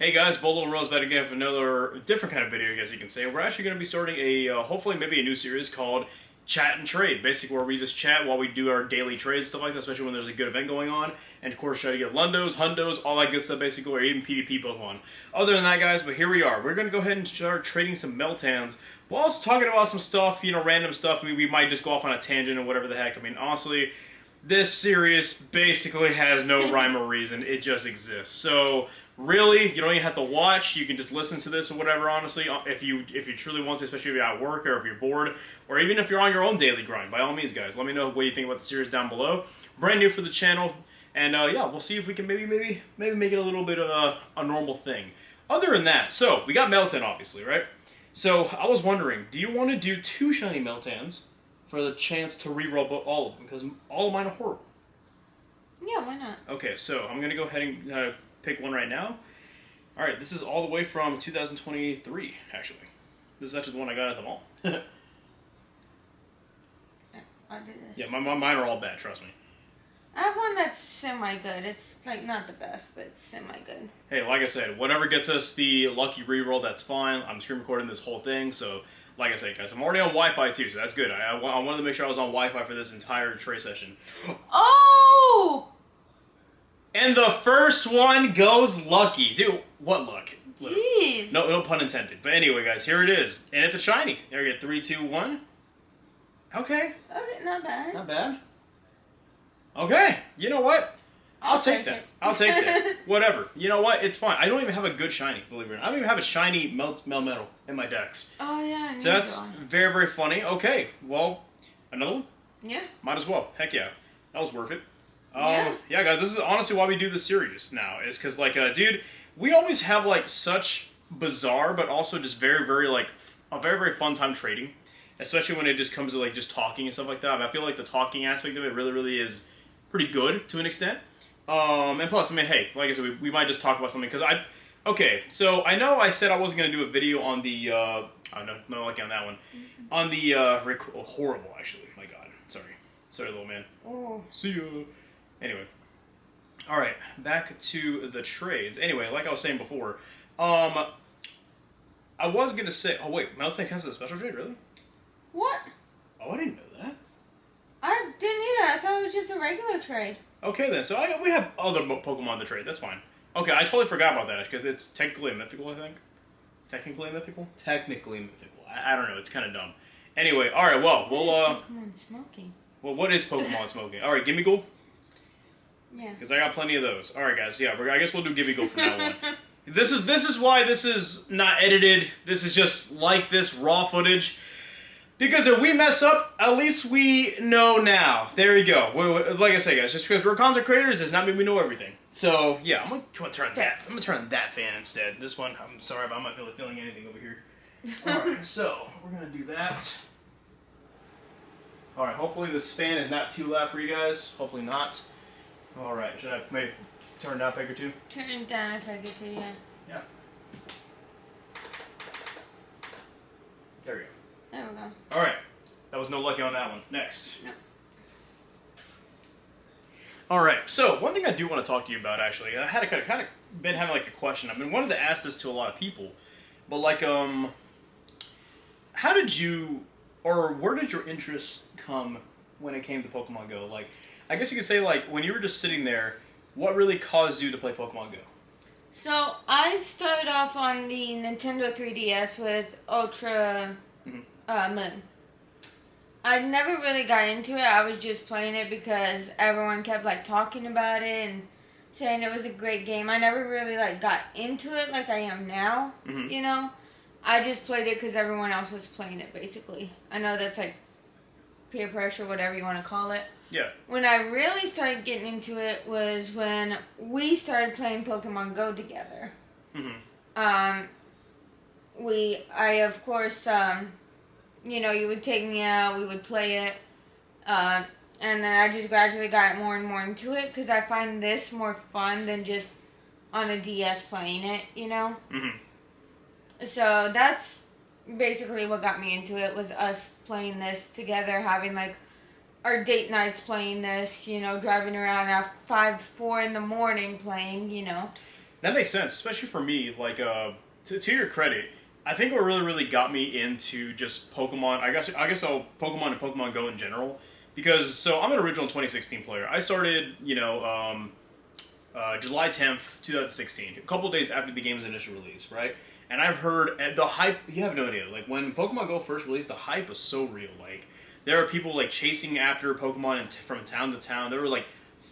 Hey guys, Bolo and Rose back again with another different kind of video, I guess you can say. We're actually going to be starting a, hopefully maybe a new series called Chat and Trade. Basically where we just chat while we do our daily trades, stuff like that, especially when there's a good event going on. And of course try to get Lundos, Hundos, all that good stuff basically, or even PvP Pokemon. Other than that guys, but here we are. We're going to go ahead and start trading some Meltans. We're also talking about some stuff, you know, random stuff. I mean, we might just go off on a tangent or whatever the heck. I mean, honestly, this series basically has no rhyme or reason. It just exists. So really, you don't even have to watch. You can just listen to this or whatever, honestly, if you truly want to, especially if you're at work or if you're bored, or even if you're on your own daily grind. By all means, guys, let me know what you think about the series down below. Brand new for the channel, and yeah, we'll see if we can maybe make it a little bit of a normal thing. Other than that, so we got Meltan, obviously, right? So I was wondering, do you want to do 2 shiny Meltans for the chance to reroll all of them? Because all of mine are horrible. Yeah, why not? Okay, so I'm going to go ahead and pick one right now. Alright, this is all the way from 2023, actually. This is actually the one I got at the mall. I'll do this. Yeah, mine are all bad, trust me. I have one that's semi-good. It's, like, not the best, but it's semi-good. Hey, like I said, whatever gets us the lucky reroll, that's fine. I'm screen recording this whole thing, so like I said, guys, I'm already on Wi-Fi too, so that's good. I wanted to make sure I was on Wi-Fi for this entire trade session. Oh! And the first one goes lucky. Dude, what luck? Jeez. No pun intended. But anyway, guys, here it is. And it's a shiny. There we go. 3, 2, 1. Okay. Okay, not bad. Not bad. Okay. You know what? I'll take that. I'll take that. Whatever. You know what? It's fine. I don't even have a good shiny, believe it or not. I don't even have a shiny Melmetal in my decks. Oh, yeah. So that's very, very funny. Okay. Well, another one? Yeah. Might as well. Heck yeah. That was worth it. Yeah, guys, this is honestly why we do this series now, is because, like, dude, we always have, like, such bizarre, but also just very, very, like, a very, very fun time trading, especially when it just comes to, like, just talking and stuff like that. I mean, I feel like the talking aspect of it really, really is pretty good to an extent. And plus, I mean, hey, like I said, we might just talk about something, because okay, so I know I said I wasn't going to do a video on the, no lucky on that one, on the, horrible, actually, my god, sorry, little man. Oh. See ya. Anyway, all right, back to the trades. Anyway, like I was saying before, I was gonna say, oh wait, Meltank has a special trade, really? What? Oh, I didn't know that. I didn't either. I thought it was just a regular trade. Okay then, so we have other Pokemon to trade. That's fine. Okay, I totally forgot about that because it's technically a mythical, I think. Technically mythical. I don't know. It's kind of dumb. Anyway, all right. Well, Pokemon smoking. Well, what is Pokemon smoking? All right, Gimme Ghoul. Yeah. Because I got plenty of those. All right, guys. Yeah, I guess we'll do Gimme Ghoul from now on. This is why this is not edited. This is just like this raw footage. Because if we mess up, at least we know now. There you go. Like I say, guys, just because we're content creators does not mean we know everything. So yeah, I'm gonna turn that. I'm gonna turn that fan instead. This one, I'm sorry, but I'm not really feeling anything over here. All right, so we're gonna do that. All right. Hopefully this fan is not too loud for you guys. Hopefully not. All right. Should I maybe turn it down a peg or two? Turn it down a peg or two, yeah. Yeah. There we go. There we go. All right. That was no lucky on that one. Next. No. All right. So one thing I do want to talk to you about, actually, I had kind of been having like a question. I've been wanting to ask this to a lot of people, but like, how did you, or where did your interest come when it came to Pokemon Go? Like, I guess you could say, like, when you were just sitting there, what really caused you to play Pokemon Go? So I started off on the Nintendo 3DS with Ultra Moon. I never really got into it. I was just playing it because everyone kept like talking about it and saying it was a great game. I never really like got into it like I am now. You know, I just played it because everyone else was playing it. Basically, I know that's like peer pressure, whatever you want to call it. Yeah. When I really started getting into it was when we started playing Pokemon Go together. I of course, you know, you would take me out, we would play it, and then I just gradually got more and more into it because I find this more fun than just on a DS playing it, you know? So that's basically what got me into it, was us playing this together, having like our date nights playing this, you know, driving around at 4 in the morning playing, you know. That makes sense, especially for me. Like, to your credit, I think what really got me into just Pokemon. I guess Pokemon and Pokemon Go in general, because so I'm an original 2016 player. I started, July 10th, 2016, a couple days after the game's initial release, right? And I've heard the hype. You have no idea. Like when Pokemon Go first released, the hype was so real. Like there are people like chasing after Pokemon from town to town. There were like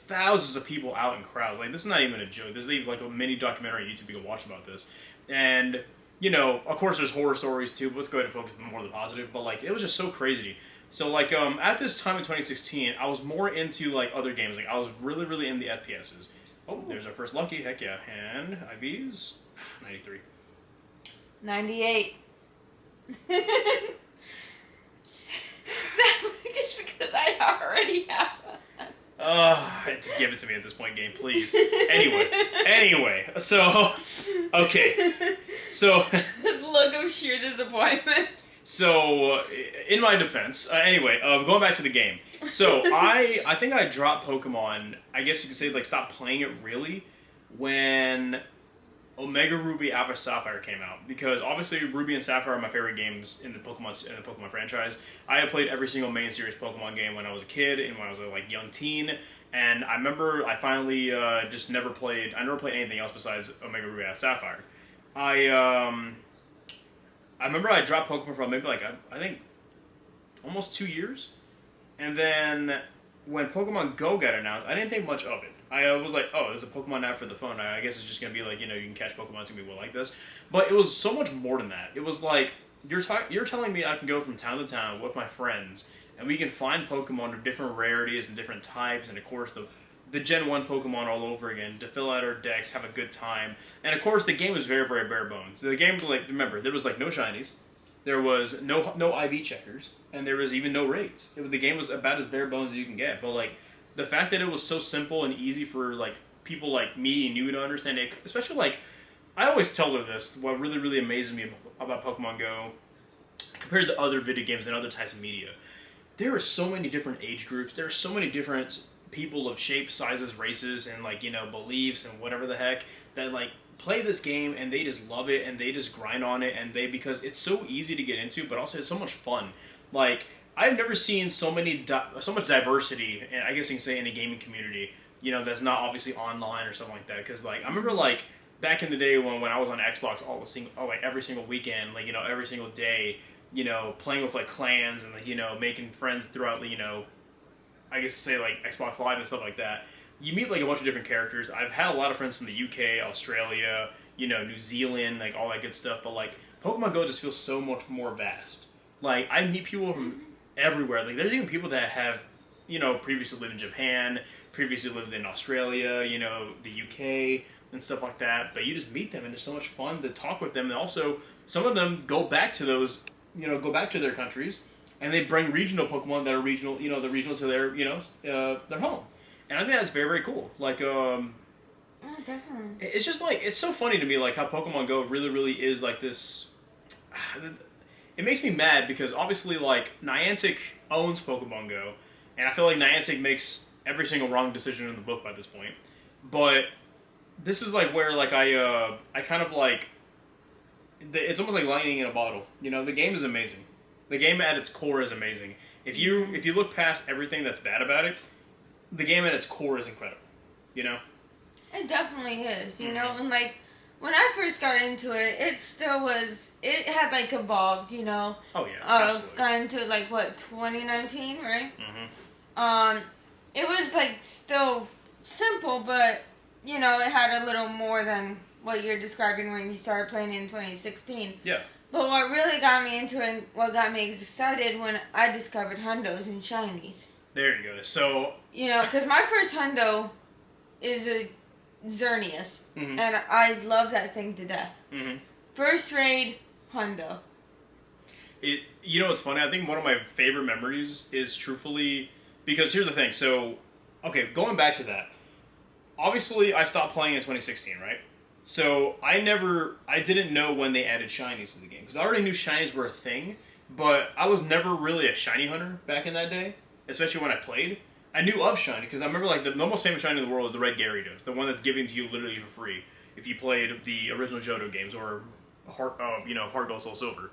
thousands of people out in crowds. Like this is not even a joke. There's like a mini documentary on YouTube you can watch about this. And of course, there's horror stories too. But let's go ahead and focus on more of the positive. But like it was just so crazy. So like at this time in 2016, I was more into like other games. Like I was really in the FPSs. Oh, there's our first lucky. Heck yeah. And IVs, 93. 98. It's because I already have one. Just give it to me at this point, game, please. Anyway, so, okay. So. Look of sheer disappointment. So, in my defense, going back to the game. So, I think I dropped Pokemon, I guess you could say, like, stopped playing it really when Omega Ruby Alpha Sapphire came out, because obviously Ruby and Sapphire are my favorite games in the Pokemon franchise. I have played every single main series Pokemon game when I was a kid and when I was a like young teen, and I remember I finally just never played. I never played anything else besides Omega Ruby Alpha Sapphire. I remember I dropped Pokemon for maybe like I think almost 2 years, and then when Pokemon Go got announced, I didn't think much of it. I was like, oh, there's a Pokemon app for the phone. I guess it's just going to be like, you can catch Pokemon. It's going to be like this. But it was so much more than that. It was like, you're telling me I can go from town to town with my friends, and we can find Pokemon of different rarities and different types, and of course the Gen 1 Pokemon all over again, to fill out our decks, have a good time. And of course, the game was very, very bare bones. So the game, like, remember, there was like no shinies. There was no IV checkers, and there was even no raids. The game was about as bare bones as you can get. But like, the fact that it was so simple and easy for like people like me and you to understand it, especially like, I always tell her this, what really amazes me about Pokemon Go compared to other video games and other types of media. There are so many different age groups. There are so many different people of shapes, sizes, races, and like, beliefs and whatever the heck that like play this game, and they just love it, and they just grind on it, and because it's so easy to get into, but also it's so much fun. Like, I've never seen so much diversity, and I guess you can say in a gaming community, that's not obviously online or something like that. Because like I remember like back in the day when I was on Xbox every single weekend, like every single day, playing with like clans and like, making friends throughout I guess say like Xbox Live and stuff like that. You meet like a bunch of different characters. I've had a lot of friends from the UK, Australia, New Zealand, like all that good stuff. But like Pokemon Go just feels so much more vast. Like I meet people from everywhere. Like there's even people that have, previously lived in Japan, previously lived in Australia, the UK and stuff like that. But you just meet them, and it's so much fun to talk with them. And also, some of them go back to those, go back to their countries, and they bring regional Pokemon that are regional, the regional to their, their home. And I think that's very, very cool. Like, oh, definitely. It's just like, it's so funny to me, like how Pokemon Go really is like this. It makes me mad because obviously, like, Niantic owns Pokemon Go, and I feel like Niantic makes every single wrong decision in the book by this point. But this is like where like I kind of like, it's almost like lightning in a bottle. The game is amazing. The game at its core is amazing. If you look past everything that's bad about it, the game at its core is incredible. It definitely is. And like, when I first got into it, it had like evolved, Oh yeah, absolutely. Got into it like what, 2019, right? Mm-hmm. It was like still simple, but it had a little more than what you're describing when you started playing in 2016. Yeah. But what really got me into it, and what got me excited when I discovered hundos and shinies. There you go. So because my first hundo is a Xerneas, mm-hmm. and I love that thing to death. Mm-hmm. First raid, hundo. What's funny? I think one of my favorite memories is truthfully, because here's the thing. So, okay, going back to that. Obviously, I stopped playing in 2016, right? So I didn't know when they added shinies to the game, because I already knew shinies were a thing, but I was never really a shiny hunter back in that day, especially when I played. I knew of shiny because I remember like the most famous shiny in the world is the red Gyarados, the one that's given to you literally for free. if you played the original Johto games or Heart Gold Soul Silver.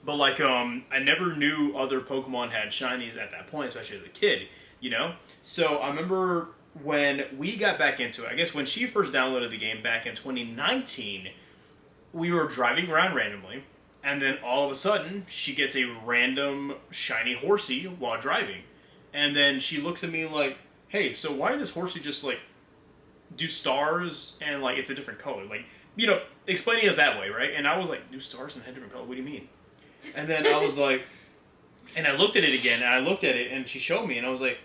But like I never knew other Pokemon had shinies at that point, especially as a kid, you know? So I remember when we got back into it, I guess when she first downloaded the game back in 2019, we were driving around randomly, and then all of a sudden, she gets a random shiny Horsey while driving. And then she looks at me like, hey, so why did this Horsey just, like, do stars and, like, it's a different color? Like, you know, explaining it that way, right? And I was like, do stars and a different color? What do you mean? And then I was like, and I looked at it again, and I looked at it, and she showed me, and I was like,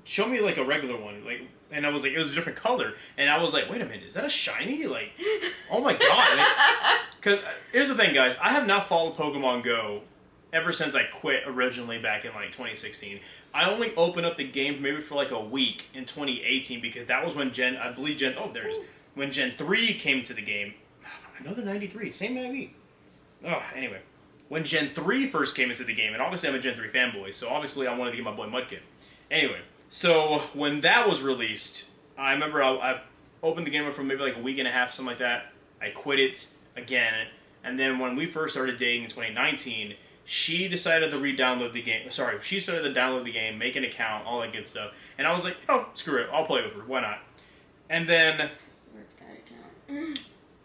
show me, like, a regular one. Like, and I was like, it was a different color. And I was like, wait a minute, is that a shiny? Like, oh my god. Because here's the thing, guys. I have not followed Pokemon Go ever since I quit originally back in, like, 2016. I only opened up the game maybe for, like, a week in 2018 because that was when there it is. When Gen 3 came to the game. Another 93. Same IV. Oh, anyway. When Gen 3 first came into the game, and obviously I'm a Gen 3 fanboy, so obviously I wanted to get my boy Mudkip. Anyway. So, when that was released, I remember I opened the game up for maybe like a week and a half, something like that. I quit it again. And then when we first started dating in 2019, she decided to re-download the game. Sorry, she started to download the game, make an account, all that good stuff. And I was like, oh, screw it. I'll play with her. Why not? And then...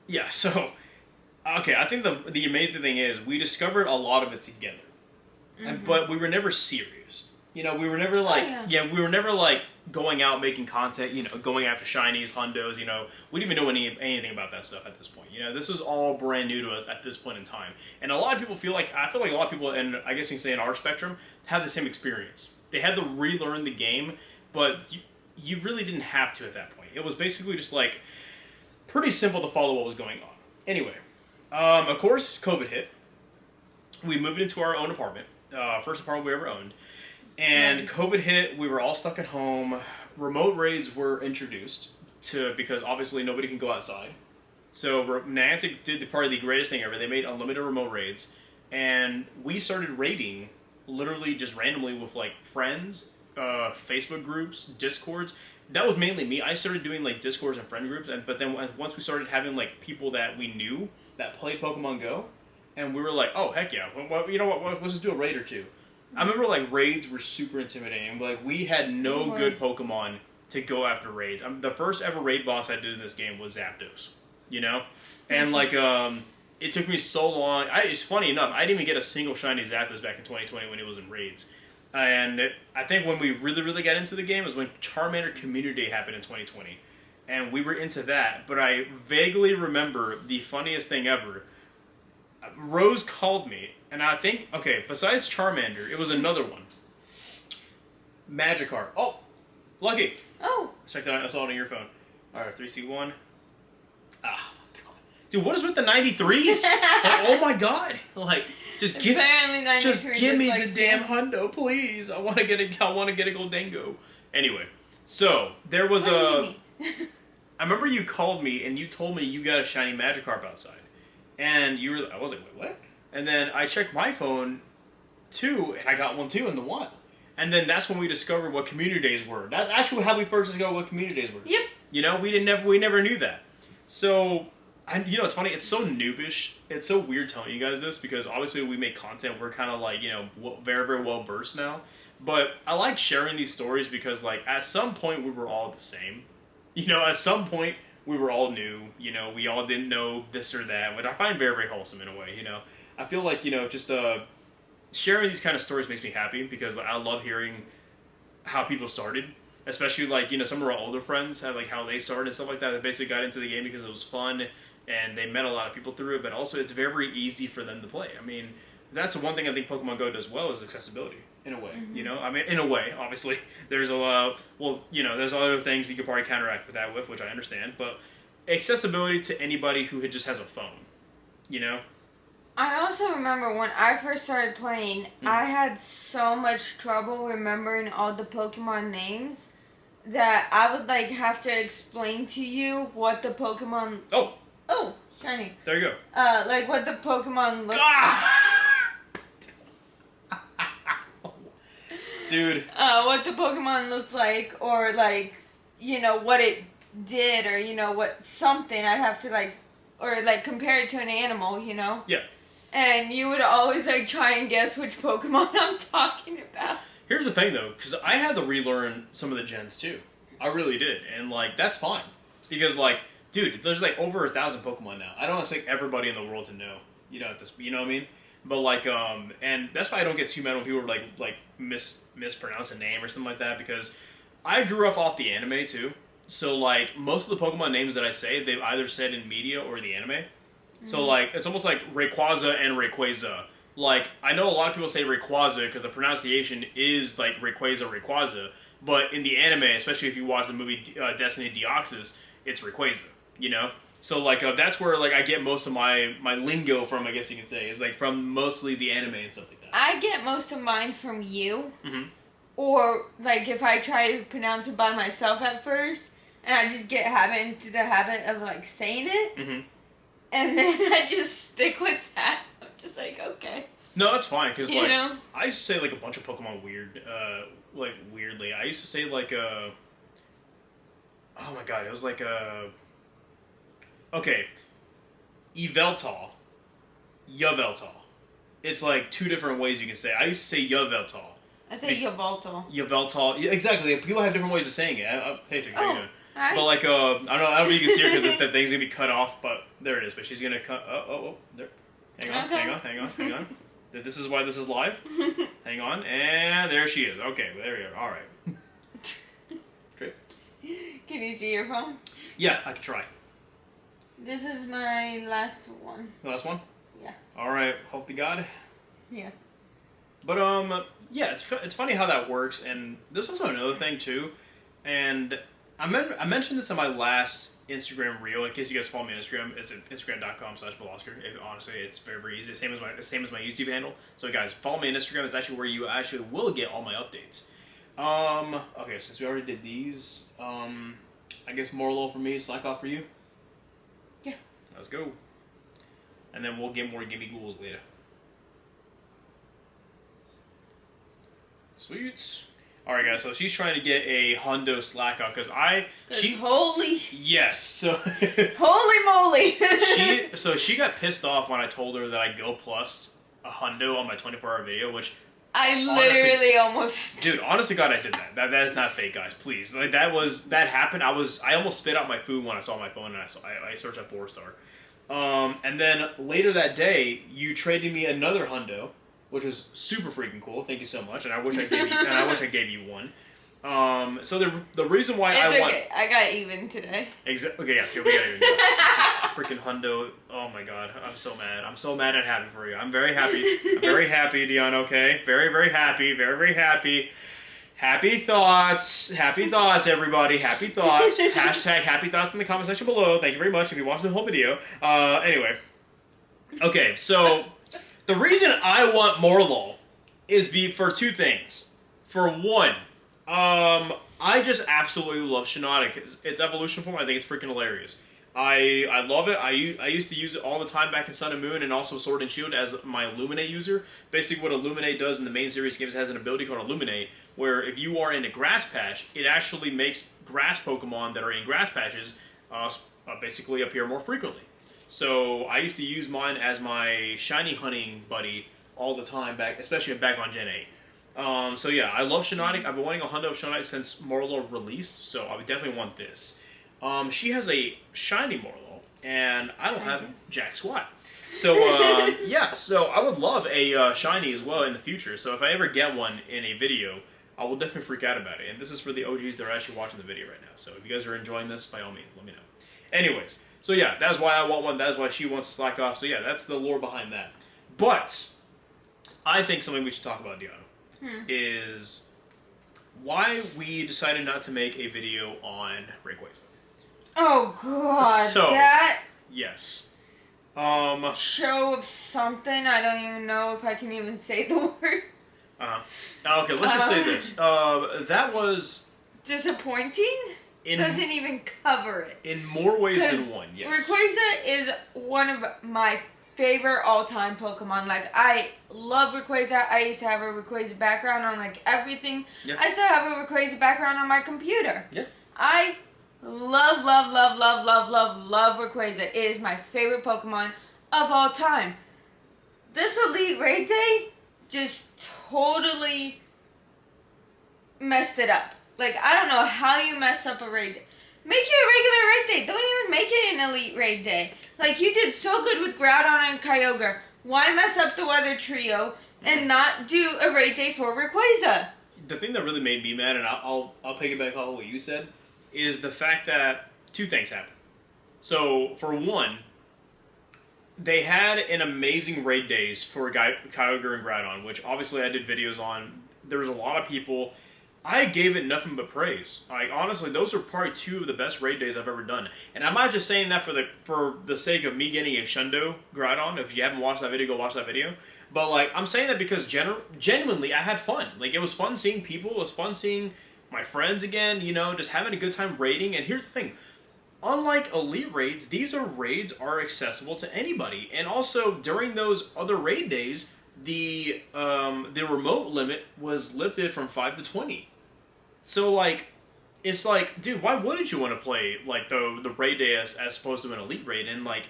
Yeah, so... Okay, I think the amazing thing is we discovered a lot of it together. Mm-hmm. But we were never serious. You know, we were never like, we were never like going out making content, you know, going after shinies, hundos, you know. We didn't even know anything about that stuff at this point. You know, this was all brand new to us at this point in time. And a lot of people I feel like a lot of people, and I guess you can say in our spectrum, have the same experience. They had to relearn the game, but you really didn't have to at that point. It was basically just like pretty simple to follow what was going on. Anyway, of course, COVID hit. We moved into our own apartment, first apartment we ever owned. And COVID hit, we were all stuck at home. Remote raids were introduced because obviously nobody can go outside. So Niantic did probably the greatest thing ever. They made unlimited remote raids. And we started raiding literally just randomly with like friends, Facebook groups, Discords. That was mainly me. I started doing like Discords and friend groups. But then once we started having like people that we knew that played Pokemon Go, and we were like, oh, heck yeah. Well, you know what? Let's just do a raid or two. I remember, like, raids were super intimidating. Like, we had no good Pokemon to go after raids. The first ever raid boss I did in this game was Zapdos, you know? And, like, it took me so long. It's funny enough, I didn't even get a single shiny Zapdos back in 2020 when it was in raids. And I think when we really, really got into the game was when Charmander Community Day happened in 2020. And we were into that. But I vaguely remember the funniest thing ever. Rose called me, and I think, okay, besides Charmander, it was another one. Magikarp. Oh, Lucky. Oh. Check that out. I saw it on your phone. All right, 3, 2, 1. Ah, God. Dude, what is with the 93s? Like, oh my God. Like, just give me like the damn hundo, please. I want to get a Goldango. Anyway, so there was I remember you called me and you told me you got a shiny Magikarp outside. And I was like, wait, what? And then I checked my phone, too, and I got one, too, in the wild. And then that's when we discovered what community days were. That's actually how we first discovered what community days were. Yep. You know, we never knew that. So, you know, it's funny, it's so noobish. It's so weird telling you guys this, because obviously we make content, we're kind of like, you know, very, very well versed now. But I like sharing these stories because, like, at some point we were all the same. You know, at some point we were all new, you know, we all didn't know this or that, which I find very, very wholesome in a way, you know. I feel like, you know, just sharing these kind of stories makes me happy because I love hearing how people started, especially, like, you know, some of our older friends have, like, how they started and stuff like that. They basically got into the game because it was fun and they met a lot of people through it, but also it's very easy for them to play. I mean, that's the one thing I think Pokemon Go does well is accessibility, in a way, you know? I mean, in a way, obviously, there's a lot, well, you know, there's other things you could probably counteract with that with, which I understand, but accessibility to anybody who just has a phone, you know? I also remember when I first started playing, I had so much trouble remembering all the Pokemon names that I would, like, have to explain to you what the Pokemon... Oh, shiny. There you go. Like, what the Pokemon look Dude. What the Pokemon looks like, or, like, you know, what it did, or, you know, what something, I'd have to, like, or, like, compare it to an animal, you know? Yeah. And you would always, like, try and guess which Pokemon I'm talking about. Here's the thing, though, because I had to relearn some of the gens, too. I really did. And, like, that's fine. Because, like, dude, there's, like, over 1,000 Pokemon now. I don't expect everybody in the world to know, you know, at this, you know what I mean? But, like, and that's why I don't get too mad when people are, like mispronounce a name or something like that, because I grew up off the anime, too. So, like, most of the Pokemon names that I say, they've either said in media or the anime. Mm-hmm. So, like, it's almost like Rayquaza and Rayquaza. Like, I know a lot of people say Rayquaza because the pronunciation is, like, Rayquaza, but in the anime, especially if you watch the movie Destiny Deoxys, it's Rayquaza, you know? So, like, that's where, like, I get most of my lingo from, I guess you could say, is, like, from mostly the anime and stuff like that. I get most of mine from you. Mm-hmm. Or, like, if I try to pronounce it by myself at first, and I just get into the habit of, like, saying it, mm-hmm. and then I just stick with that. I'm just like, okay. No, that's fine, because, like, know? I used to say, like, a bunch of Pokemon weirdly. I used to say, like, oh my god, it was like, okay, Yveltal, Yveltal. It's, like, two different ways you can say it. I used to say Yveltal. I say Yveltal. Yveltal. Yeah, exactly. People have different ways of saying it. Hey, it's Hi. But, like, I don't know if you can see her because that thing's going to be cut off, but there it is. But she's going to cut... Oh, there. Hang on. This is why this is live. Hang on. And there she is. Okay, there you are. All right. Great. Can you see your phone? Yeah, I can try. This is my last one. The last one? Yeah. All right. Hope to God. Yeah. But, yeah, it's funny how that works. And there's also another thing, too. And I mentioned this in my last Instagram reel. In case you guys follow me on Instagram, it's at instagram.com/Boloscar. Honestly, it's very, very easy. Same as my YouTube handle. So, guys, follow me on Instagram. It's actually where you actually will get all my updates. Okay, since we already did these, I guess more low for me, slack off for you. Yeah. Let's go. And then we'll get more gimme ghouls later. Sweet. All right, guys. So she's trying to get a hundo slack off because holy. Yes. So. Holy moly. she got pissed off when I told her that I go plus a hundo on my 24-hour video, which. I literally almost. Dude, honest to God, I did that. That is not fake, guys. Please, like that happened. I almost spit out my food when I saw my phone and I searched up 4-star. And then later that day, you traded me another hundo, which was super freaking cool. Thank you so much, and I wish I gave you one. So the reason why I want I got even today. Exactly. Okay, yeah, here we got even. Freaking hundo. Oh my god, I'm so mad. I'm so mad and happy for you. I'm very happy. I'm very happy, Dion. Okay, very, very happy. Very, very happy. Happy thoughts. Happy thoughts, everybody. Happy thoughts. Hashtag happy thoughts in the comment section below. Thank you very much if you watched the whole video. Anyway. Okay, so the reason I want Morlul is for two things. For one, I just absolutely love Shiinotic. Its evolution form, I think it's freaking hilarious. I love it. I used to use it all the time back in Sun and Moon and also Sword and Shield as my Illuminate user. Basically what Illuminate does in the main series games, it has an ability called Illuminate, where if you are in a grass patch, it actually makes grass Pokemon that are in grass patches basically appear more frequently. So I used to use mine as my shiny hunting buddy all the time, especially back on Gen 8. So yeah, I love Shiinotic. I've been wanting a hundo of Shiinotic since Morlul released, so I would definitely want this. She has a shiny Morlul, and I don't have jack squat. So yeah, so I would love a shiny as well in the future. So if I ever get one in a video, I will definitely freak out about it. And this is for the OGs that are actually watching the video right now. So if you guys are enjoying this, by all means, let me know. Anyways, so yeah, that's why I want one. That's why she wants to slack off. So yeah, that's the lore behind that. But I think something we should talk about, Deanna, is why we decided not to make a video on Rayquaza. Oh god, so, that yes. show of something. I don't even know if I can even say the word. Okay, let's just say this. That was disappointing. Doesn't even cover it. In more ways than one, yes. Rayquaza is one of my favorite all-time Pokemon. Like, I love Rayquaza. I used to have a Rayquaza background on, like, everything. Yeah. I still have a Rayquaza background on my computer. Yeah. I love Rayquaza. It is my favorite Pokemon of all time. This Elite Raid Day just totally messed it up. Like, I don't know how you mess up a raid day. Make it a regular raid day. Don't even make it an Elite Raid Day. Like, you did so good with Groudon and Kyogre. Why mess up the Weather Trio and not do a raid day for Rayquaza? The thing that really made me mad, and I'll piggyback off what you said, is the fact that two things happened. So, for one, they had an amazing raid days for Kyogre and Groudon, which obviously I did videos on. There was a lot of people. I gave it nothing but praise. Like, honestly, those are probably two of the best raid days I've ever done. And I'm not just saying that for the sake of me getting a Shundo Groudon. If you haven't watched that video, go watch that video. But, like, I'm saying that because genuinely I had fun. Like, it was fun seeing people. It was fun seeing my friends again, you know, just having a good time raiding. And here's the thing. Unlike Elite Raids, these raids are accessible to anybody. And also, during those other raid days, the remote limit was lifted from 5 to 20. So, like, it's like, dude, why wouldn't you want to play, like, the raid day as opposed to an Elite Raid? And, like,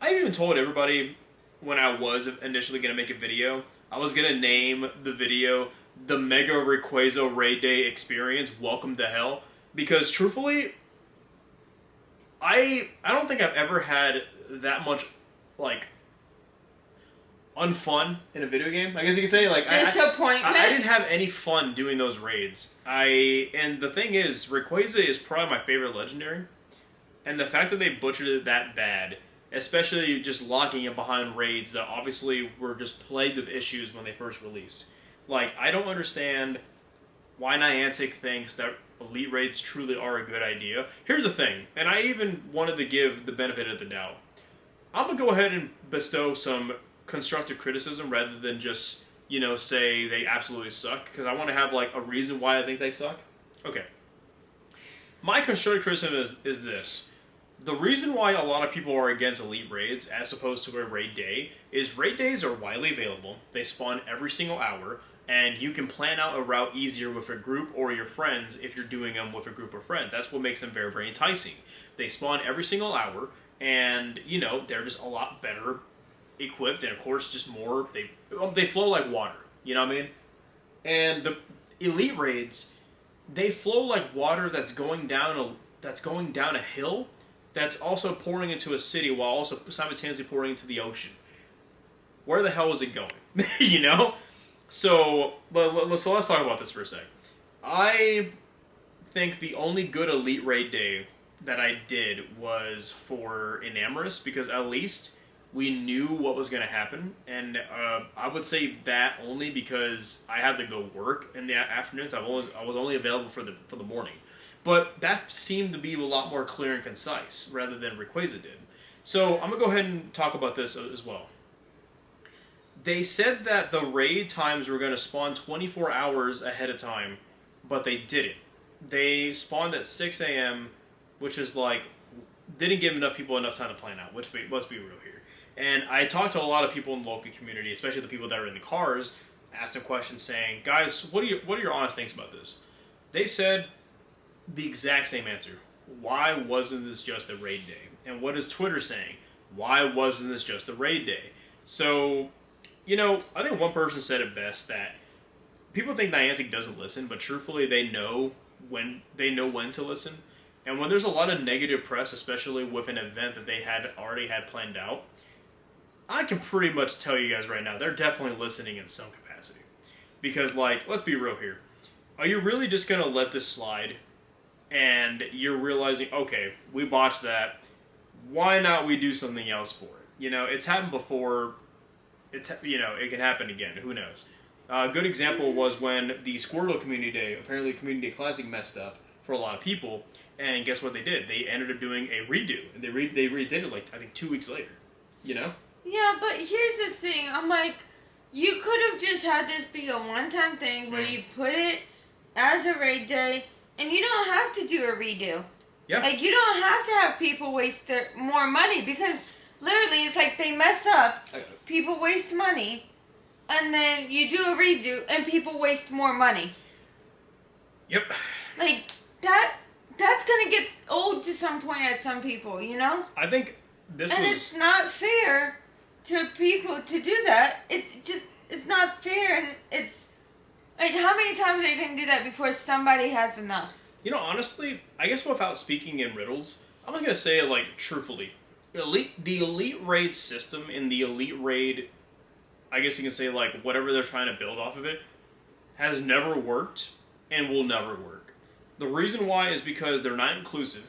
I even told everybody when I was initially going to make a video, I was going to name the video the Mega Rayquaza Raid Day Experience, Welcome to Hell. Because, truthfully, I don't think I've ever had that much, like, unfun in a video game, I guess you could say. Like, disappointment. I didn't have any fun doing those raids. And the thing is, Rayquaza is probably my favorite legendary, and the fact that they butchered it that bad, especially just locking it behind raids that obviously were just plagued with issues when they first released. Like, I don't understand why Niantic thinks that Elite Raids truly are a good idea. Here's the thing, and I even wanted to give the benefit of the doubt. I'm going to go ahead and bestow some constructive criticism rather than just, you know, say they absolutely suck, because I want to have, like, a reason why I think they suck. Okay. My constructive criticism is this. The reason why a lot of people are against Elite Raids as opposed to a raid day is raid days are widely available. They spawn every single hour, and you can plan out a route easier with a group or your friends if you're doing them with a group of friends. That's what makes them very, very enticing. They spawn every single hour, and, you know, they're just a lot better equipped, and of course, just more, they flow like water, you know what I mean? And the Elite Raids, they flow like water that's going down a hill that's also pouring into a city while also simultaneously pouring into the ocean. Where the hell is it going? You know? So let's talk about this for a sec. I think the only good Elite Raid day that I did was for Enamorous, because at least we knew what was going to happen, and I would say that only because I had to go work in the afternoons. I was only available for the morning, but that seemed to be a lot more clear and concise rather than Rayquaza did. So I'm gonna go ahead and talk about this as well. They said that the raid times were going to spawn 24 hours ahead of time, but they didn't. They spawned at 6 a.m., which is like didn't give people enough time to plan out. Let's be real here. And I talked to a lot of people in the local community, especially the people that were in the cars, asked them questions saying, guys, what are your honest things about this? They said the exact same answer. Why wasn't this just a raid day? And what is Twitter saying? Why wasn't this just a raid day? So, you know, I think one person said it best, that people think Niantic doesn't listen, but truthfully they know when to listen. And when there's a lot of negative press, especially with an event that they had already had planned out, I can pretty much tell you guys right now, they're definitely listening in some capacity. Because, like, let's be real here. Are you really just going to let this slide and you're realizing, okay, we botched that, why not we do something else for it? You know, it's happened before, it can happen again, who knows. A good example was when the Squirtle Community Day, apparently Community Day Classic messed up for a lot of people, and guess what they did? They ended up doing a redo, and they redid it, like, I think 2 weeks later, you know? Yeah, but here's the thing. I'm like, you could have just had this be a one-time thing where you put it as a raid day, and you don't have to do a redo. Yeah. Like, you don't have to have people waste more money, because literally it's like they mess up, people waste money, and then you do a redo, and people waste more money. Yep. Like, that that's gonna get old to some point at some people, you know? I think it's not fair to people to do that. It's not fair, and it's like, how many times are you gonna do that before somebody has enough? You know, honestly, I guess without speaking in riddles, I was gonna say, like, truthfully, the elite raid system and the elite raid, I guess you can say, like, whatever they're trying to build off of it, has never worked and will never work. The reason why is because they're not inclusive.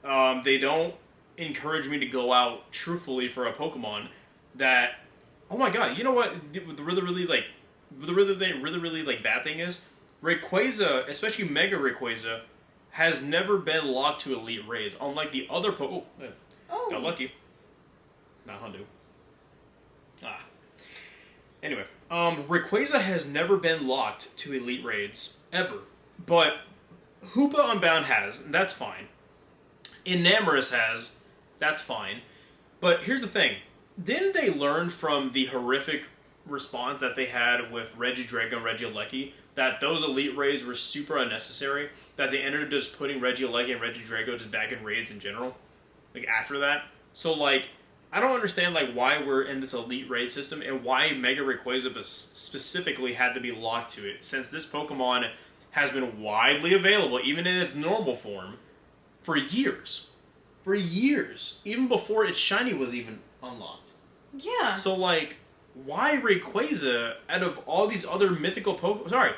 They don't encourage me to go out truthfully for a Pokemon that, oh my god, you know what? The really bad thing is Rayquaza, especially Mega Rayquaza, has never been locked to elite raids. Unlike the other got lucky. Not Hondo. Anyway, Rayquaza has never been locked to elite raids ever, but Hoopa Unbound has, and that's fine. Enamorus has, that's fine. But here's the thing. Didn't they learn from the horrific response that they had with Regidrago and Regieleki that those elite raids were super unnecessary? That they ended up just putting Regieleki and Regidrago just back in raids in general? Like, after that? So, like, I don't understand, like, why we're in this elite raid system and why Mega Rayquaza specifically had to be locked to it, since this Pokemon has been widely available, even in its normal form, for years. For years. Even before its shiny was even unlocked. Yeah. So, like, why Rayquaza, out of all these other mythical Pokemon...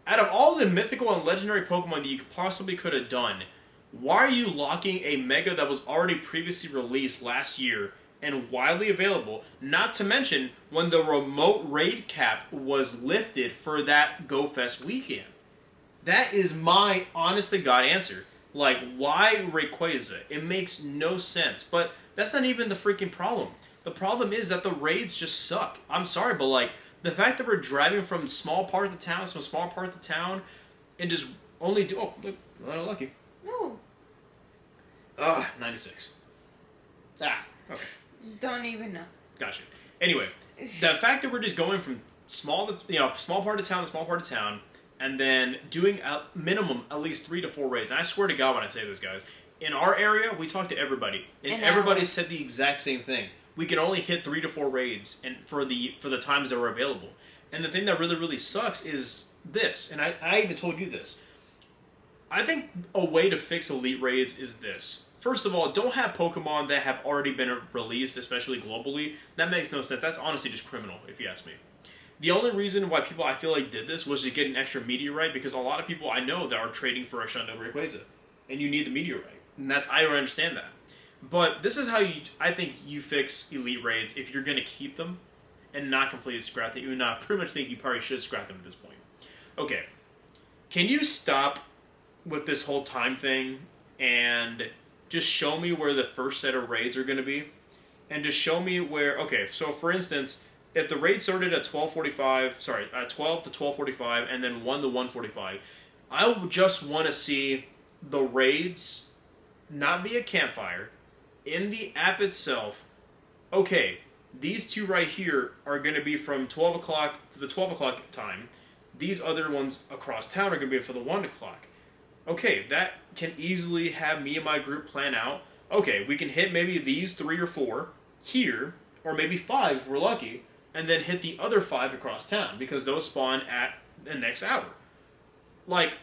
out of all the mythical and legendary Pokemon that you possibly could have done, why are you locking a Mega that was already previously released last year and widely available? Not to mention when the remote raid cap was lifted for that Go Fest weekend. That is my honest-to-God answer. Like, why Rayquaza? It makes no sense. But that's not even the freaking problem. The problem is that the raids just suck. I'm sorry, but, like, the fact that we're driving from small part of the town to small part of the town and just only do... Oh, look, I'm lucky. No. 96. Okay. Don't even know. Gotcha. Anyway, the fact that we're just going from small part of town to small part of town, and then doing a minimum at least 3 to 4 raids. And I swear to God when I say this, guys, in our area we talk to everybody, and everybody said the exact same thing. We can only hit 3 to 4 raids, and for the times that were available. And the thing that really sucks is this, and I even told you this. I think a way to fix elite raids is this. First of all, don't have Pokemon that have already been released, especially globally. That makes no sense. That's honestly just criminal, if you ask me. The only reason why people, I feel like, did this was to get an extra meteorite, because a lot of people I know that are trading for a Shundo Rayquaza. And you need the meteorite. And I don't understand that. But this is how I think you fix elite raids if you're going to keep them and not completely scrap them. Even though I pretty much think you probably should scrap them at this point. Okay. Can you stop with this whole time thing and just show me where the first set of raids are going to be? And just show me where... Okay, so for instance... If the raid started at 12 to 12:45 and then 1 to 1:45, I just want to see the raids, not via campfire, in the app itself. Okay, these two right here are going to be from 12 o'clock to the 12 o'clock time. These other ones across town are going to be for the 1 o'clock. Okay, that can easily have me and my group plan out. Okay, we can hit maybe these 3 or 4 here, or maybe 5 if we're lucky, and then hit the other 5 across town, because those spawn at the next hour. Like,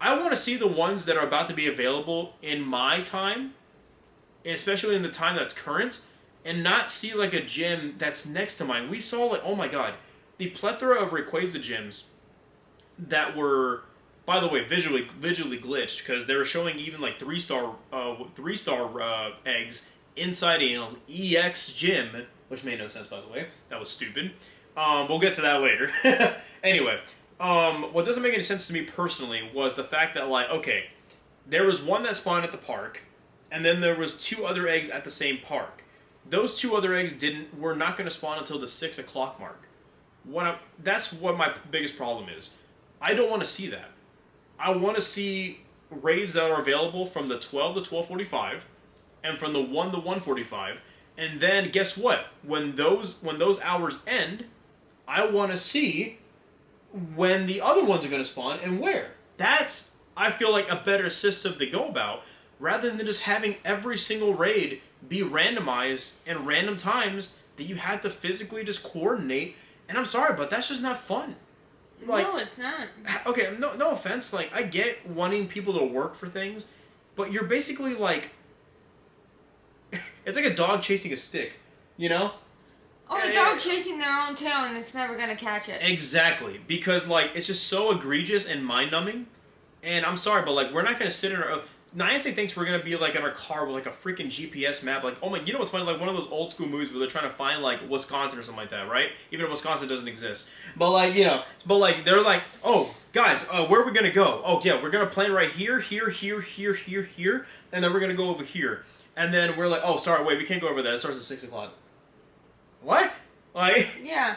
I want to see the ones that are about to be available in my time, especially in the time that's current, and not see, like, a gym that's next to mine. We saw, like, oh my god, the plethora of Rayquaza gyms that were, by the way, visually glitched, because they were showing even, like, 3-star eggs inside an EX gym, which made no sense, by the way. That was stupid. We'll get to that later. Anyway, what doesn't make any sense to me personally was the fact that, like, okay, there was one that spawned at the park, and then there was 2 other eggs at the same park. Those 2 other eggs were not going to spawn until the 6 o'clock mark. That's what my biggest problem is. I don't want to see that. I want to see raids that are available from the 12 to 12:45, and from the 1 to 1:45. And then, guess what? When those hours end, I want to see when the other ones are going to spawn and where. I feel like, a better system to go about, rather than just having every single raid be randomized in random times that you have to physically just coordinate. And I'm sorry, but that's just not fun. Like, no, it's not. Okay, no offense. Like, I get wanting people to work for things, but you're basically like, it's like a dog chasing a stick, you know? Or a dog chasing their own tail and it's never gonna catch it. Exactly, because like it's just so egregious and mind numbing. And I'm sorry, but like we're not gonna sit in our. Niantic thinks we're gonna be like in our car with like a freaking GPS map. Like, oh my, you know what's funny? Like one of those old school movies where they're trying to find like Wisconsin or something like that, right? Even though Wisconsin doesn't exist. But like, you know, they're like, oh guys, where are we gonna go? Oh yeah, we're gonna plan right here, here, here, here, here, here, and then we're gonna go over here. And then we're like, oh sorry, wait, we can't go over there. It starts at 6 o'clock. What? Like? Yeah.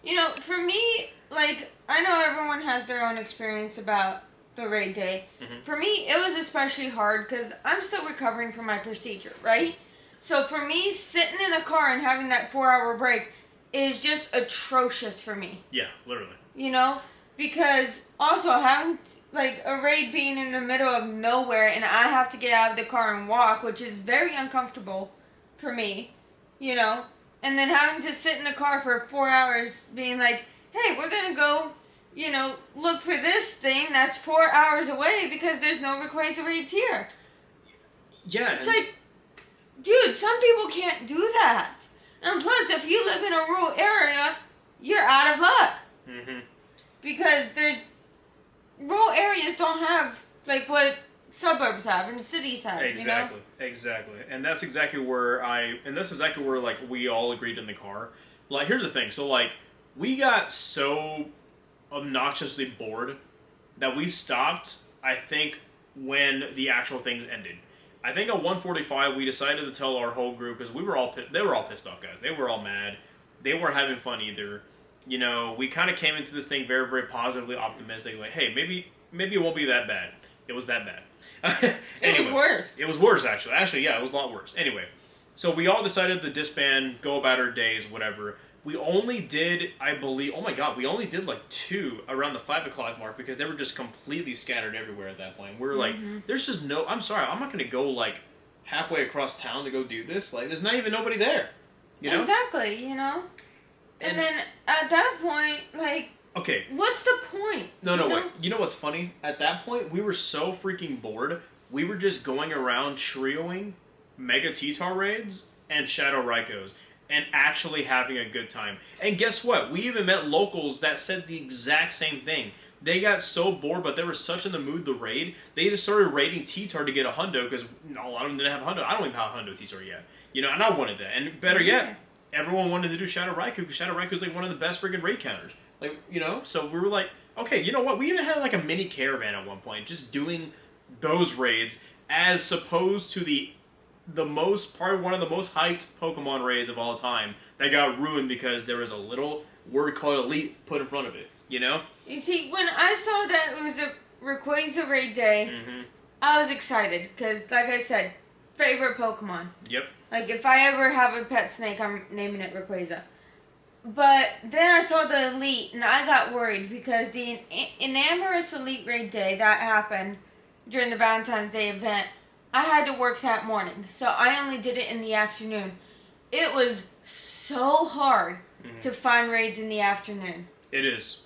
You know, for me, like, I know everyone has their own experience about the raid day. Mm-hmm. For me, it was especially hard because I'm still recovering from my procedure, right? So for me, sitting in a car and having that 4-hour break is just atrocious for me. Yeah, literally. You know? Because also having, like, a raid being in the middle of nowhere and I have to get out of the car and walk, which is very uncomfortable for me, you know? And then having to sit in the car for 4 hours being like, hey, we're going to go, you know, look for this thing that's 4 hours away because there's no Rayquaza raids here. Yeah. It's like, dude, some people can't do that. And plus, if you live in a rural area, you're out of luck. Mm-hmm. Because rural areas don't have, like, what suburbs have and cities have, Exactly. You know? Exactly. And that's exactly where like we all agreed in the car. Like, here's the thing. So like we got so obnoxiously bored that we stopped, I think, when the actual things ended. I think at 1:45 we decided to tell our whole group, because they were all pissed off, guys. They were all mad. They weren't having fun either. You know, we kind of came into this thing very, very positively optimistic. Like, hey, maybe it won't be that bad. It was that bad. Anyway, it was worse. It was worse, actually. Actually, yeah, it was a lot worse. Anyway, so we all decided to disband, go about our days, whatever. We only did, I believe, oh my god, we only did like 2 around the 5 o'clock mark because they were just completely scattered everywhere at that point. We were like, there's just no, I'm sorry, I'm not going to go like halfway across town to go do this. Like, there's not even nobody there. You know? Exactly, you know? And then at that point, like, okay. What's the point? No, wait. You know what's funny? At that point, we were so freaking bored, we were just going around trioing Mega T-Tar raids and Shadow Raikos and actually having a good time. And guess what? We even met locals that said the exact same thing. They got so bored, but they were such in the mood to raid, they just started raiding T-Tar to get a hundo, because a lot of them didn't have a hundo. I don't even have a hundo T-Tar yet. You know, and I wanted that. And better yet, everyone wanted to do Shadow Raikou, because Shadow Raikou is like one of the best freaking raid counters. Like, you know, so we were like, okay, you know what? We even had like a mini caravan at one point, just doing those raids, as opposed to one of the most hyped Pokemon raids of all time that got ruined because there was a little word called Elite put in front of it, you know? You see, when I saw that it was a Rayquaza raid day, I was excited, because, like I said, favorite Pokemon. Yep. Like, if I ever have a pet snake, I'm naming it Rayquaza. But then I saw the Elite, and I got worried, because the Enamorous Elite Raid Day, that happened during the Valentine's Day event, I had to work that morning, so I only did it in the afternoon. It was so hard to find raids in the afternoon. It is.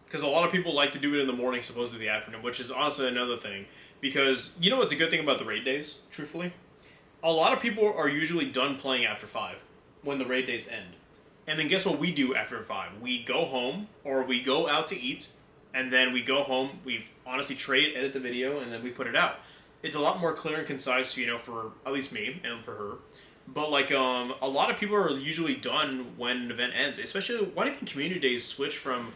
Because a lot of people like to do it in the morning, supposed to the afternoon, which is honestly another thing. Because, you know what's a good thing about the raid days, truthfully? A lot of people are usually done playing after 5, when the raid days end. And then guess what we do after 5? We go home, or we go out to eat, and then we go home, we honestly trade, edit the video, and then we put it out. It's a lot more clear and concise, you know, for at least me, and for her. But, like, a lot of people are usually done when an event ends. Especially, why do you think community days switch from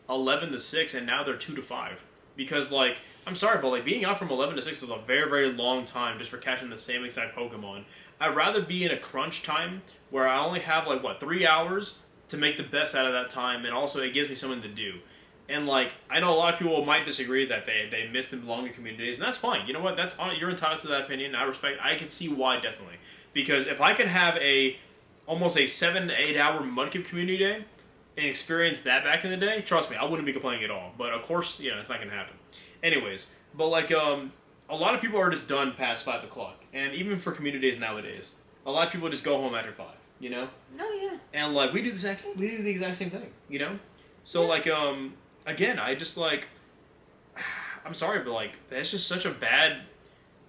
11 to 6, and now they're 2 to 5? Because, like, I'm sorry, but, like, being out from 11 to 6 is a very, very long time just for catching the same exact Pokemon. I'd rather be in a crunch time where I only have, like, 3 hours to make the best out of that time, and also it gives me something to do. And, like, I know a lot of people might disagree that they miss the longer community days, and that's fine. You know what? You're entitled to that opinion. I can see why, definitely. Because if I could have almost a 7 to 8 hour Mudkip community day and experience that back in the day, trust me, I wouldn't be complaining at all. But, of course, you know, it's not going to happen. Anyways, but like a lot of people are just done past 5 o'clock, and even for community days nowadays, a lot of people just go home after 5. You know? Oh yeah. And like we do the exact same thing. You know? So Yeah. like again, I just like I'm sorry, but like that's just such a bad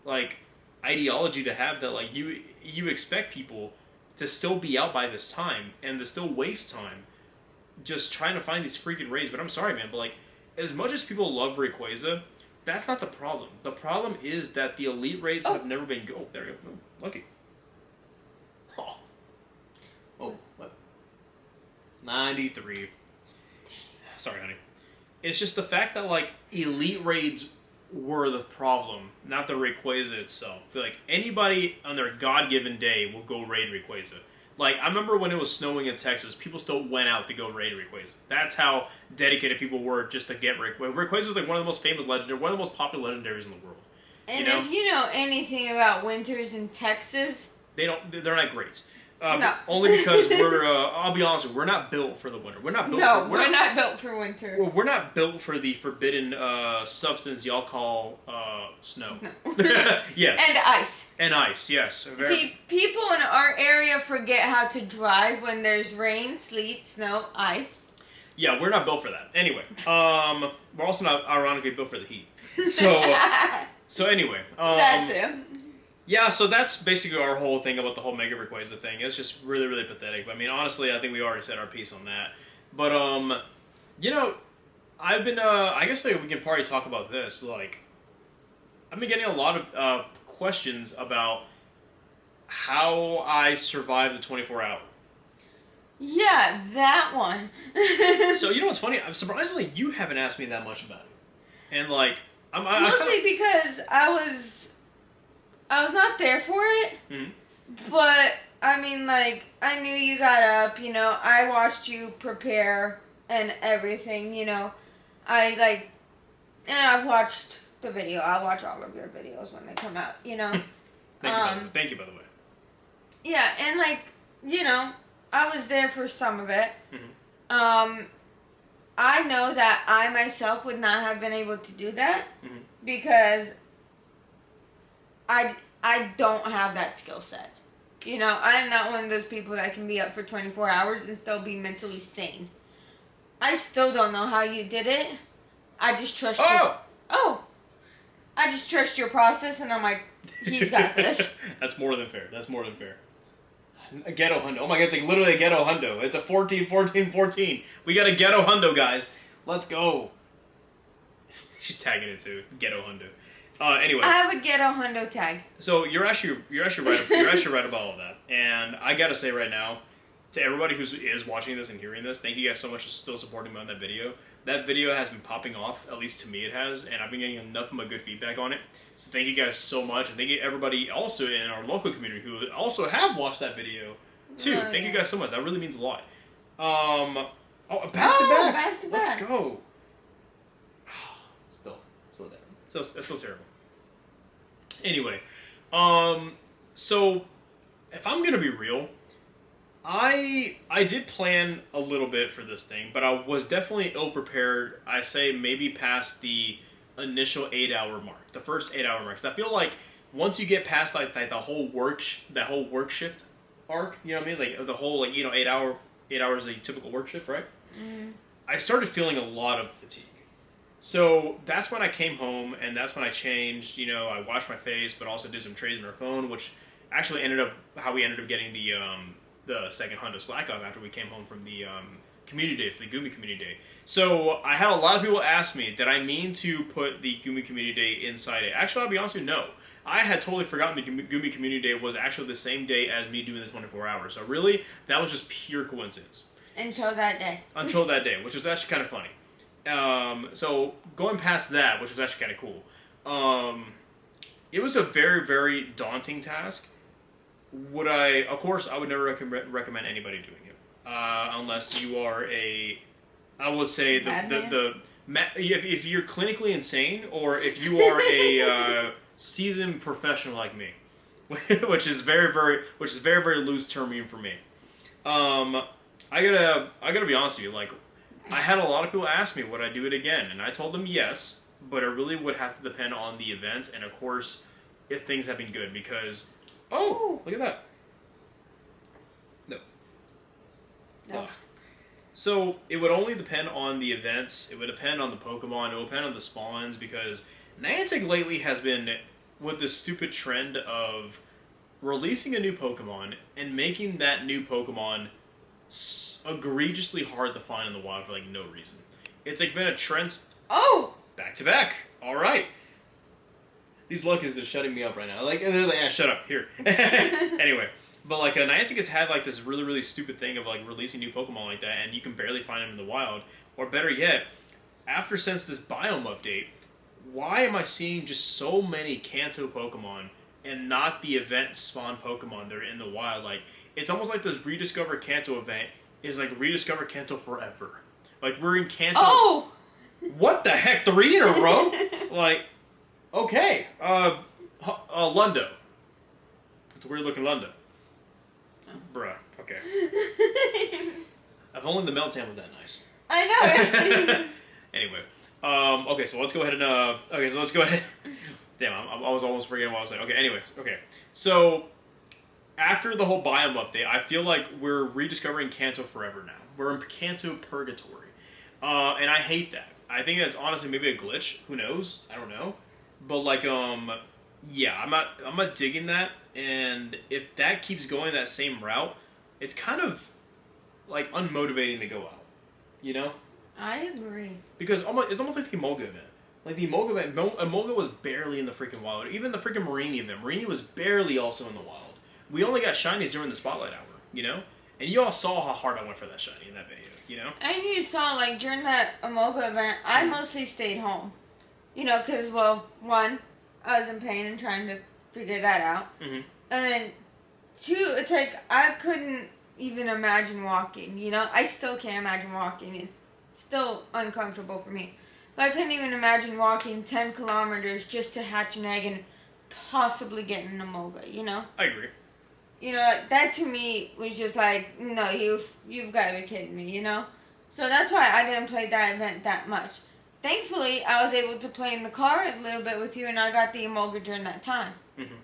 like ideology to have that like you expect people to still be out by this time and to still waste time just trying to find these freaking raids. But I'm sorry, man, but like as much as people love Rayquaza, that's not the problem. The problem is that the elite raids have never been go. Oh, there you go. Oh, lucky. Oh, what? 93. Sorry, honey. It's just the fact that like elite raids were the problem, not the Rayquaza itself. I feel like anybody on their God-given day will go raid Rayquaza. Like, I remember when it was snowing in Texas, people still went out to go raid Rayquaza. That's how dedicated people were just to get Rayquaza. Rayquaza is like one of the most famous legendaries, one of the most popular legendaries in the world. And you know? if you know anything about winters in Texas, they're not great. No. Only because I'll be honest with you, we're not built for the winter. We're not built we're not built for winter. Well, we're not built for the forbidden substance y'all call snow. Yes. And ice. And ice, yes. See, people in our area forget how to drive when there's rain, sleet, snow, ice. Yeah, we're not built for that. Anyway, we're also not ironically built for the heat. So anyway. That too. Yeah, so that's basically our whole thing about the whole Mega Rayquaza thing. It's just really, really pathetic. I mean, honestly, I think we already said our piece on that. But, you know, I've been, I guess like, we can probably talk about this. Like, I've been getting a lot of questions about how I survived the 24-hour. Yeah, that one. So, you know what's funny? Surprisingly, you haven't asked me that much about it. And, like, mostly because I was not there for it, but, I mean, like, I knew you got up, you know, I watched you prepare and everything, you know, and I've watched the video, I watch all of your videos when they come out, you know. Thank you, by the way. Yeah, and, like, you know, I was there for some of it. I know that I myself would not have been able to do that because I don't have that skill set. You know, I'm not one of those people that can be up for 24 hours and still be mentally sane. I still don't know how you did it. I just trust I just trust your process, and I'm like, he's got this. That's more than fair. A ghetto hundo. Oh my god, it's like literally a ghetto hundo. It's a 14-14-14. We got a ghetto hundo, guys. Let's go. She's tagging it too. Ghetto hundo. Anyway, I have a ghetto hundo tag. So you're actually right. You're actually right about all of that. And I gotta say right now, to everybody who is watching this and hearing this, thank you guys so much for still supporting me on that video. That video has been popping off, at least to me it has, and I've been getting enough of my good feedback on it. So thank you guys so much, and thank you everybody also in our local community who also have watched that video too. Thank you guys so much. That really means a lot. Back to back. Let's go. Still there. It's still terrible. Anyway, so if I'm gonna be real, I did plan a little bit for this thing, but I was definitely ill prepared. I say maybe past the initial 8-hour mark, the first 8-hour mark. 'Cause I feel like once you get past like the whole work shift arc, you know what I mean, like the whole 8 hours a typical work shift, right? I started feeling a lot of fatigue. So that's when I came home, and that's when I changed. You know, I washed my face, but also did some trades on our phone, which actually ended up how we ended up getting the second Hundo Slack off after we came home from the community day, for the Gumi Community Day. So I had a lot of people ask me, did I mean to put the Gumi Community Day inside it? Actually, I'll be honest with you, no. I had totally forgotten the Gumi Community Day was actually the same day as me doing the 24 hours. So really, that was just pure coincidence. Until that day. Until that day, which was actually kind of funny. So going past that, which was actually kind of cool, it was a very, very daunting task. Of course, I would never recommend anybody doing it, unless you are I would say if you're clinically insane, or if you are a seasoned professional like me, which is very, very loose term even for me. I gotta be honest with you, like, I had a lot of people ask me would I do it again, and I told them yes, but it really would have to depend on the event, and of course, if things have been good, because... Oh! Look at that. No. No. So, it would only depend on the events, it would depend on the Pokemon, it would depend on the spawns, because Niantic lately has been with this stupid trend of releasing a new Pokemon and making that new Pokemon egregiously hard to find in the wild for, like, no reason. It's, like, been a trend... Oh! Back to back. All right. These Luckies are shutting me up right now. Like, they're like, shut up. Here. Anyway. But, like, Niantic has had, like, this really, really stupid thing of, like, releasing new Pokemon like that, and you can barely find them in the wild. Or better yet, since this biome update, why am I seeing just so many Kanto Pokemon and not the event spawn Pokemon that are in the wild? Like, it's almost like this Rediscover Kanto event is, like, Rediscover Kanto forever. Like, we're in Kanto... Oh! What the heck? 3 in a row? Like, okay. Lundo. It's a weird looking Lundo. Oh. Bruh. Okay. If only the Meltan was that nice. I know. Anyway. Okay, so let's go ahead and, Damn, I was almost forgetting what I was saying. Okay, anyways. Okay. So, after the whole biome update, I feel like we're rediscovering Kanto forever now. We're in Kanto purgatory. And I hate that. I think that's honestly maybe a glitch. Who knows? I don't know. But like, yeah, I'm not digging that. And if that keeps going that same route, it's kind of like unmotivating to go out. You know? I agree. Because it's almost like the Emolga event. Like the Emolga event, Emolga was barely in the freaking wild. Even the freaking Marini event, Marini was barely also in the wild. We only got shinies during the spotlight hour. You know? And you all saw how hard I went for that shiny in that video. You know? And you saw, like, during that Emolga event, I mostly stayed home. You know, because, well, one, I was in pain and trying to figure that out. Mm-hmm. And then, two, it's like, I couldn't even imagine walking, you know? I still can't imagine walking. It's still uncomfortable for me. But I couldn't even imagine walking 10 kilometers just to hatch an egg and possibly get an Emolga, you know? I agree. You know, that to me was just like, no, you've got to be kidding me, you know? So that's why I didn't play that event that much. Thankfully, I was able to play in the car a little bit with you, and I got the Emolga during that time. Mm-hmm.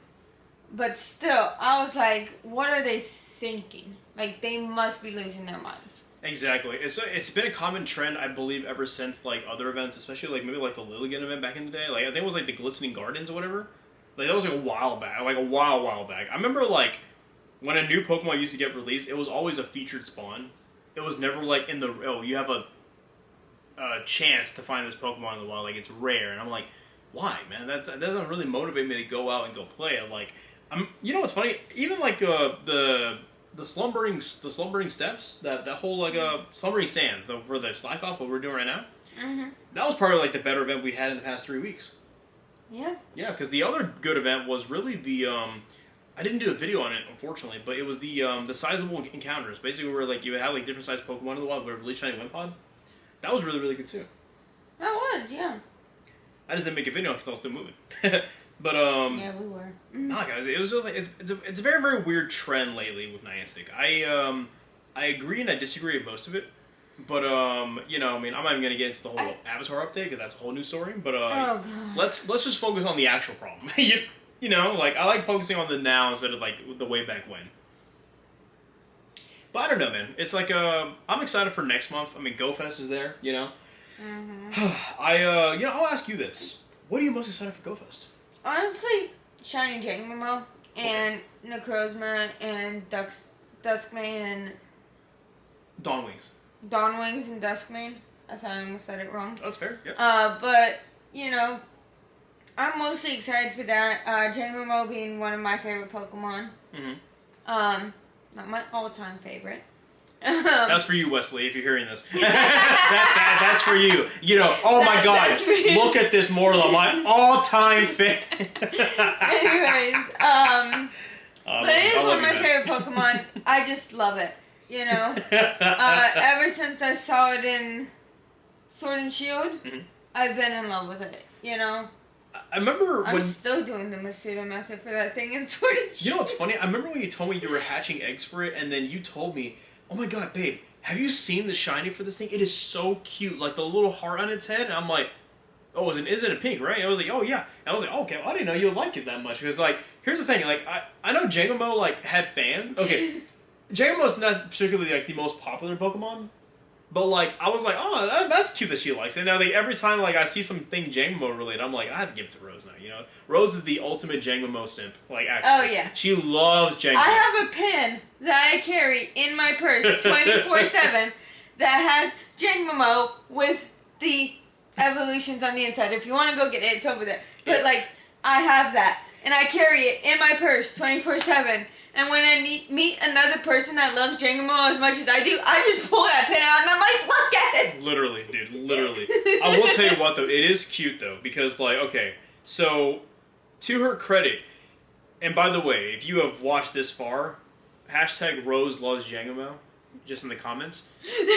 But still, I was like, what are they thinking? Like, they must be losing their minds. Exactly. It's been a common trend, I believe, ever since, like, other events, especially, like, maybe, like, the Lilligant event back in the day. Like, I think it was, like, the Glistening Gardens or whatever. Like, that was, like, a while back. Like, a while back. I remember, like... When a new Pokemon used to get released, it was always a featured spawn. It was never like in the, oh, you have a chance to find this Pokemon in the wild, like it's rare. And I'm like, why, man? That doesn't really motivate me to go out and go play it. Like, you know what's funny? Even like the slumbering steps, that whole like slumbering sands for the slack off, what we're doing right now. Mm-hmm. That was probably like the better event we had in the past 3 weeks. Yeah. Yeah, because the other good event was really the I didn't do a video on it, unfortunately, but it was the sizable encounters. Basically, where like you had like different sized Pokemon in the wild with a really shiny Wimpod. That was really, really good too. That was, yeah. I just didn't make a video because I was still moving. But yeah, we were. No, guys, it was just like it's a very, very weird trend lately with Niantic. I agree and I disagree with most of it. But you know, I mean, I'm not even gonna get into the whole Avatar update because that's a whole new story. But oh, God. let's just focus on the actual problem. You know, like, I like focusing on the now instead of, like, the way back when. But I don't know, man. It's like, I'm excited for next month. I mean, GoFest is there, you know? Mm-hmm. You know, I'll ask you this. What are you most excited for GoFest? Honestly, Shiny Jangmo and Necrozma and Duskmane and... Dawnwings. Dawnwings and Duskmane. I thought I almost said it wrong. Oh, that's fair, yeah. But, you know... I'm mostly excited for that. Jangmo being one of my favorite Pokemon. Mm-hmm. Not my all-time favorite. That's for you, Wesley, if you're hearing this. That's for you. You know, oh my God, look at this Morla, my all-time favorite. Anyways, but it is one of my favorite Pokemon. I just love it, you know. Ever since I saw it in Sword and Shield, mm-hmm. I've been in love with it, you know. I remember I'm still doing the Masuda method for that thing in Sword and Shield. You know what's funny? I remember when you told me you were hatching eggs for it, and then you told me, oh my God, babe, have you seen the shiny for this thing? It is so cute. Like, the little heart on its head, and I'm like, oh, is it a pink, right? I was like, oh yeah. And I was like, oh, okay, well, I didn't know you would like it that much. Because, like, here's the thing. Like, I know Jangamo, like, had fans. Okay, Jangamo's not particularly, like, the most popular Pokemon. But, like, I was like, oh, that's cute that she likes it. And now, like, every time, like, I see something Jangamo related, I'm like, I have to give it to Rose now, you know? Rose is the ultimate Jangamo simp. Like, actually. Oh, yeah. She loves Jangamo. I have a pin that I carry in my purse 24/7 that has Jangamo with the evolutions on the inside. If you want to go get it, it's over there. But, like, I have that. And I carry it in my purse 24/7. And when I meet another person that loves Jangamo as much as I do, I just pull that pin out and I'm like, look at it! Literally, dude, literally. I will tell you what, though, it is cute, though, because, like, okay, so, to her credit, and by the way, if you have watched this far, hashtag Rose loves Jangamo, just in the comments,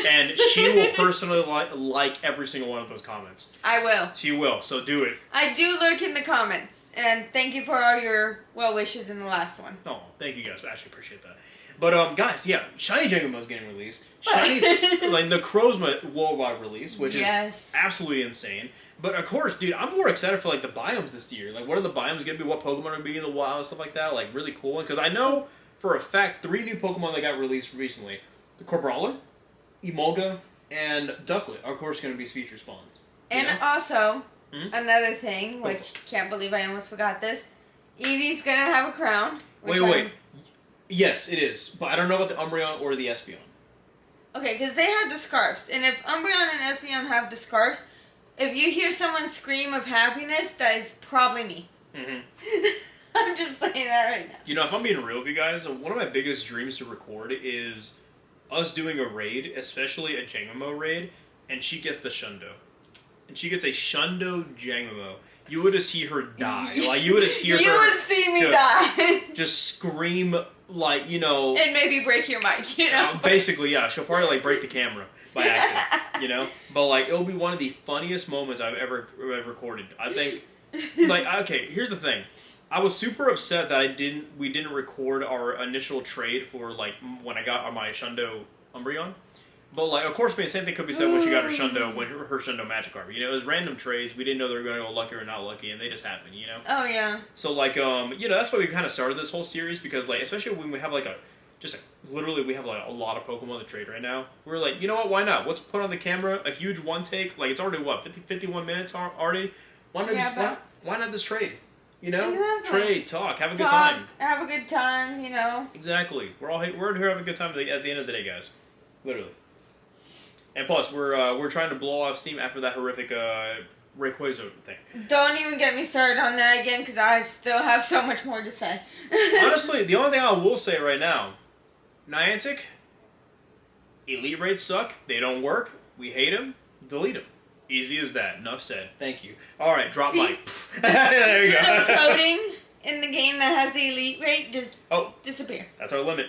and she will personally like every single one of those comments. I will. She will, so do it. I do lurk in the comments, and thank you for all your well wishes in the last one. Oh, thank you guys. I actually appreciate that. But, guys, yeah, Shiny Jangamo is getting released. Shiny, like, the Necrozma worldwide release, which is absolutely insane. But, of course, dude, I'm more excited for, like, the biomes this year. Like, what are the biomes going to be? What Pokemon are going to be in the wild and stuff like that? Like, really cool. Because I know, for a fact, 3 new Pokemon that got released recently. The Corbrawler, Emolga, and Ducklet are, of course, going to be feature spawns. And also, another thing, which can't believe I almost forgot this, Eevee's going to have a crown. Wait. Yes, it is. But I don't know about the Umbreon or the Espeon. Okay, because they have the scarves. And if Umbreon and Espeon have the scarves, if you hear someone scream of happiness, that is probably me. I'm just saying that right now. You know, if I'm being real with you guys, one of my biggest dreams to record is us doing a raid, especially a Jangamo raid, and she gets the Shundo. And she gets a Shundo Jangamo. You would just see her die. Like, you would just hear her... You would see me die. Just scream, like, you know... And maybe break your mic, you know? Basically, yeah. She'll probably, like, break the camera by accident, you know? But, like, it'll be one of the funniest moments I've ever recorded. I think... Like, okay, here's the thing. I was super upset that we didn't record our initial trade for, like, when I got my Shundo Umbreon. But, like, of course, the same thing could be said when she got her Shundo, her Shundo Magikarp. You know, it was random trades. We didn't know they were going to go lucky or not lucky, and they just happened, you know? Oh, yeah. So, like, you know, that's why we kind of started this whole series, because, like, especially when we have, like, literally, we have, like, a lot of Pokemon to trade right now. We're like, you know what, why not? Let's put on the camera a huge one take. Like, it's already, what, 51 minutes already? Why not this trade? You know? Exactly. Trade, talk, have a good time. Have a good time, you know? Exactly. We're here having a good time at the end of the day, guys. Literally. And plus, we're trying to blow off steam after that horrific Rayquaza thing. Don't even get me started on that again, because I still have so much more to say. Honestly, the only thing I will say right now, Niantic, Elite Raids suck. They don't work. We hate them. Delete them. Easy as that. Enough said. Thank you. All right, drop mic. There you go. Coding in the game that has the Elite Rate just disappear. That's our limit.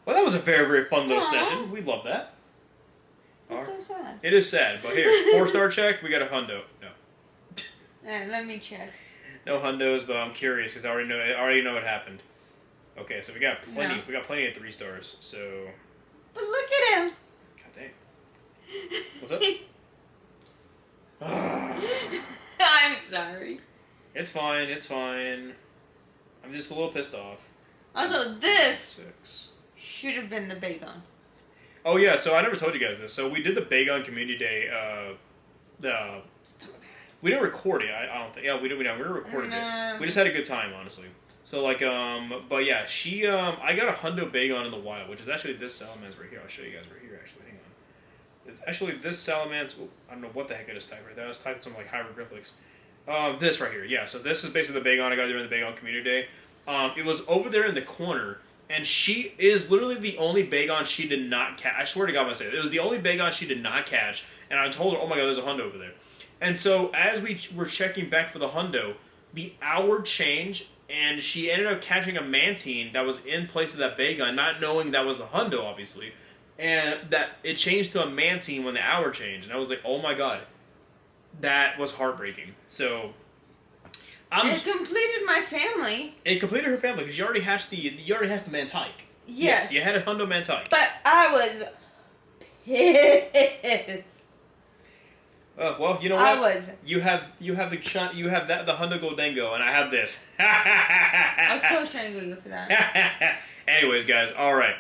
Well, that was a very, very fun little session. We love that. That's so sad. It is sad, but here, 4-star check, we got a hundo. No. Let me check. No hundos, but I'm curious because I already know what happened. Okay, so we got plenty. No. We got plenty of 3 stars. So. But look at him. God dang. What's up? I'm sorry. It's fine. It's fine. I'm just a little pissed off. Also, this should have been the Bagon. Oh yeah, so I never told you guys this. So we did the Bagon Community Day. We didn't record it. I don't think. Yeah, we didn't record it. We just had a good time, honestly. So like, but yeah, I got a Hundo Bagon in the wild, which is actually this Salamence right here. I'll show you guys right here. Actually, hang on. It's actually this Salamence. I don't know what the heck I just typed right there. I was typing some like hieroglyphics. This right here. Yeah. So this is basically the Bagon I got during the Bagon Community Day. It was over there in the corner. And she is literally the only Bagon she did not catch. I swear to God, I'm going to say it. It was the only Bagon she did not catch. And I told her, oh my God, there's a Hundo over there. And so as we were checking back for the Hundo, the hour changed. And she ended up catching a Mantine that was in place of that Bagon, not knowing that was the Hundo, obviously. And that it changed to a Mantine when the hour changed. And I was like, oh my God. That was heartbreaking. So... it completed my family. It completed her family because you already hatched the Mantike. Yes. You had a Hundo Mantike. But I was pissed. Well, you know what? I wasn't. You have the Honda Goldengo, and I have this. I was still strangle you for that. Anyways, guys, all right.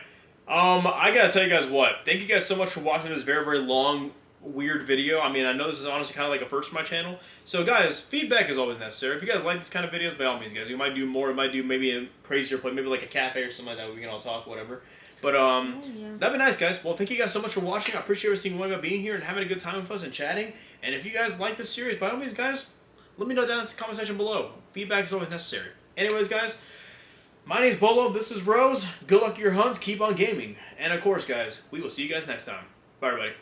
I gotta tell you guys what. Thank you guys so much for watching this very, very long, weird video. I mean, I know this is honestly kind of like a first for my channel. So, guys, feedback is always necessary. If you guys like this kind of videos, by all means, guys, we might do more. We might do maybe a crazier play, maybe like a cafe or something like that. We can all talk, whatever. But that'd be nice, guys. Well, thank you guys so much for watching. I appreciate every single one of you being here and having a good time with us and chatting. And if you guys like this series, by all means, guys, let me know down in the comment section below. Feedback is always necessary. Anyways, guys, my name's Bolo. This is Rose. Good luck at your hunts. Keep on gaming. And of course, guys, we will see you guys next time. Bye, everybody.